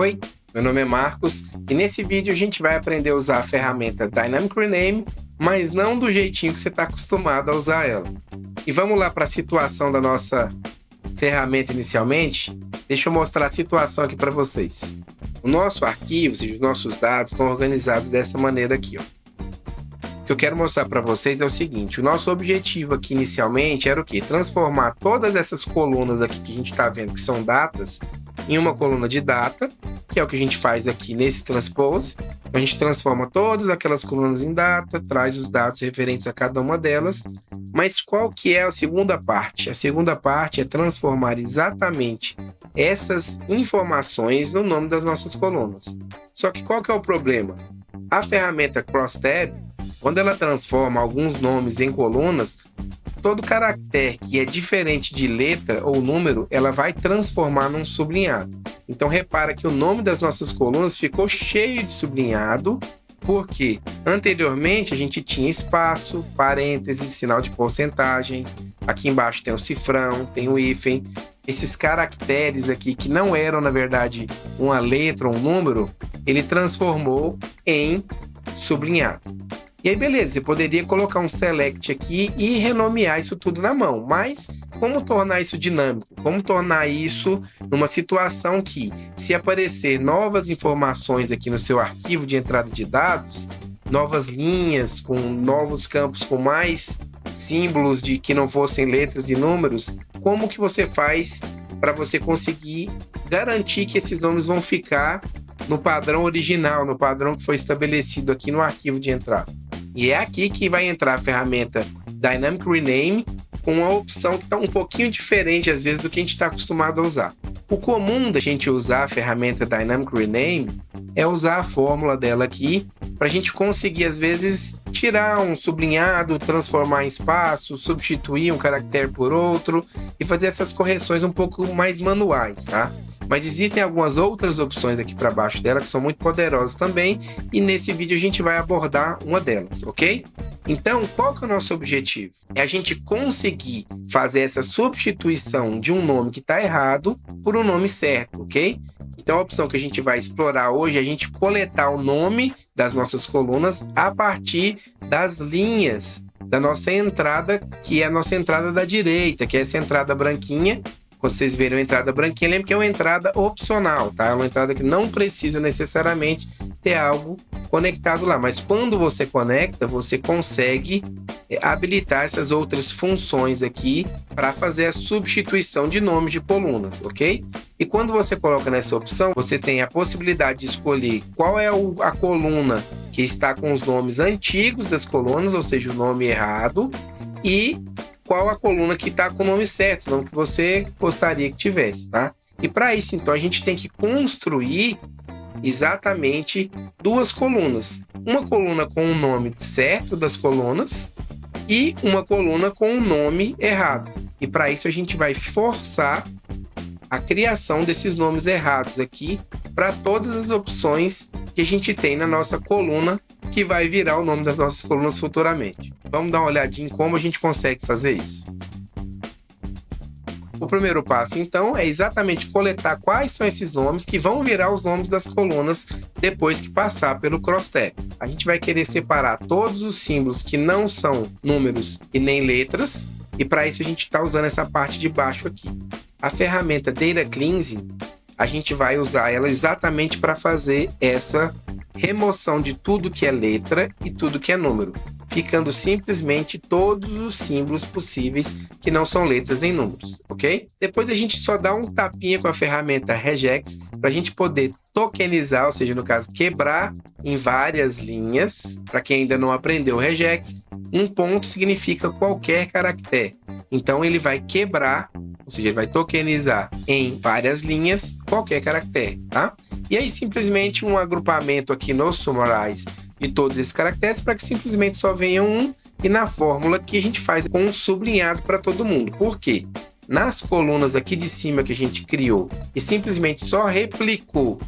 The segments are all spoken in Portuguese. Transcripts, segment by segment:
Oi, meu nome é Marcos e nesse vídeo a gente vai aprender a usar a ferramenta Dynamic Rename, mas não do jeitinho que você está acostumado a usar ela. E vamos lá para a situação da nossa ferramenta inicialmente. Deixa eu mostrar a situação aqui para vocês. O nosso arquivo e os nossos dados estão organizados dessa maneira aqui, ó. O que eu quero mostrar para vocês é o seguinte: o nosso objetivo aqui inicialmente era o quê? Transformar todas essas colunas aqui que a gente está vendo que são datas em uma coluna de data, que é o que a gente faz aqui nesse transpose. A gente transforma todas aquelas colunas em data, traz os dados referentes a cada uma delas. Mas qual que é a segunda parte? A segunda parte é transformar exatamente essas informações no nome das nossas colunas. Só que qual que é o problema? A ferramenta CrossTab, quando ela transforma alguns nomes em colunas, todo caractere que é diferente de letra ou número, ela vai transformar num sublinhado. Então repara que o nome das nossas colunas ficou cheio de sublinhado, porque anteriormente a gente tinha espaço, parênteses, sinal de porcentagem, aqui embaixo tem o cifrão, tem o hífen. Esses caracteres aqui que não eram na verdade uma letra ou um número, ele transformou em sublinhado. E aí beleza, você poderia colocar um select aqui e renomear isso tudo na mão, mas como tornar isso dinâmico? Como tornar isso numa situação que, se aparecer novas informações aqui no seu arquivo de entrada de dados, novas linhas com novos campos com mais símbolos de que não fossem letras e números, como que você faz para você conseguir garantir que esses nomes vão ficar no padrão original, no padrão que foi estabelecido aqui no arquivo de entrada? E é aqui que vai entrar a ferramenta Dynamic Rename, com uma opção que está um pouquinho diferente às vezes do que a gente está acostumado a usar. O comum da gente usar a ferramenta Dynamic Rename é usar a fórmula dela aqui para a gente conseguir às vezes tirar um sublinhado, transformar em espaço, substituir um caractere por outro e fazer essas correções um pouco mais manuais, tá? Mas existem algumas outras opções aqui para baixo dela que são muito poderosas também, e nesse vídeo a gente vai abordar uma delas, ok? Então, qual que é o nosso objetivo? É a gente conseguir fazer essa substituição de um nome que está errado por um nome certo, ok? Então, a opção que a gente vai explorar hoje é a gente coletar o nome das nossas colunas a partir das linhas da nossa entrada, que é a nossa entrada da direita, que é essa entrada branquinha. Quando vocês verem a entrada branquinha, lembre que é uma entrada opcional, tá? É uma entrada que não precisa necessariamente ter algo conectado lá. Mas quando você conecta, você consegue habilitar essas outras funções aqui para fazer a substituição de nomes de colunas, ok? E quando você coloca nessa opção, você tem a possibilidade de escolher qual é a coluna que está com os nomes antigos das colunas, ou seja, o nome errado, e qual a coluna que está com o nome certo, o nome que você gostaria que tivesse, tá? E para isso, então, a gente tem que construir exatamente duas colunas. Uma coluna com o nome certo das colunas e uma coluna com o nome errado. E para isso, a gente vai forçar a criação desses nomes errados aqui para todas as opções que a gente tem na nossa coluna, que vai virar o nome das nossas colunas futuramente. Vamos dar uma olhadinha em como a gente consegue fazer isso. O primeiro passo, então, é exatamente coletar quais são esses nomes que vão virar os nomes das colunas depois que passar pelo CrossTab. A gente vai querer separar todos os símbolos que não são números e nem letras, e para isso a gente está usando essa parte de baixo aqui. A ferramenta Data Cleansing, a gente vai usar ela exatamente para fazer essa remoção de tudo que é letra e tudo que é número, ficando simplesmente todos os símbolos possíveis que não são letras nem números, ok? Depois a gente só dá um tapinha com a ferramenta Regex para a gente poder tokenizar, ou seja, no caso, quebrar em várias linhas. Para quem ainda não aprendeu o Regex, um ponto significa qualquer caractere. Então ele vai quebrar, ou seja, ele vai tokenizar em várias linhas qualquer caractere, tá? E aí simplesmente um agrupamento aqui no Summarize de todos esses caracteres para que simplesmente só venha um, e na fórmula que a gente faz com um sublinhado para todo mundo. Por quê? Nas colunas aqui de cima que a gente criou e simplesmente só replicou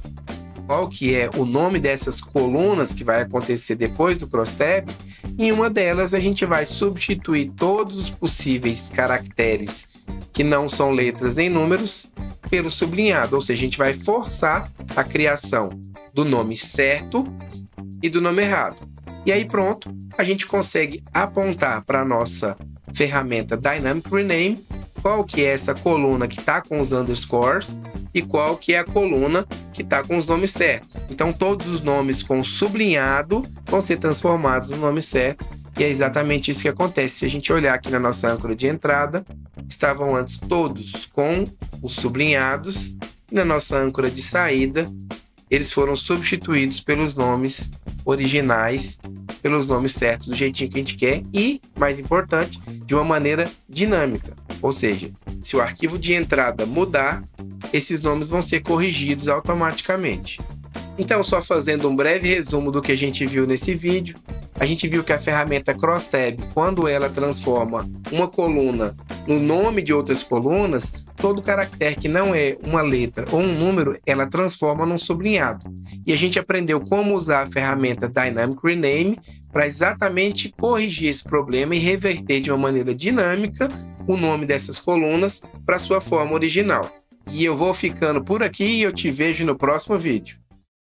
qual que é o nome dessas colunas que vai acontecer depois do CrossTab, em uma delas a gente vai substituir todos os possíveis caracteres que não são letras nem números pelo sublinhado, ou seja, a gente vai forçar a criação do nome certo e do nome errado. E aí pronto, a gente consegue apontar para a nossa ferramenta Dynamic Rename qual que é essa coluna que está com os underscores e qual que é a coluna que está com os nomes certos. Então todos os nomes com sublinhado vão ser transformados no nome certo, e é exatamente isso que acontece. Se a gente olhar aqui na nossa âncora de entrada, estavam antes todos com os sublinhados, e na nossa âncora de saída eles foram substituídos pelos nomes originais, pelos nomes certos do jeitinho que a gente quer e, mais importante, de uma maneira dinâmica. Ou seja, se o arquivo de entrada mudar, esses nomes vão ser corrigidos automaticamente. Então, só fazendo um breve resumo do que a gente viu nesse vídeo, a gente viu que a ferramenta CrossTab, quando ela transforma uma coluna no nome de outras colunas, todo caractere que não é uma letra ou um número, ela transforma num sublinhado. E a gente aprendeu como usar a ferramenta Dynamic Rename para exatamente corrigir esse problema e reverter de uma maneira dinâmica o nome dessas colunas para sua forma original. E eu vou ficando por aqui e eu te vejo no próximo vídeo.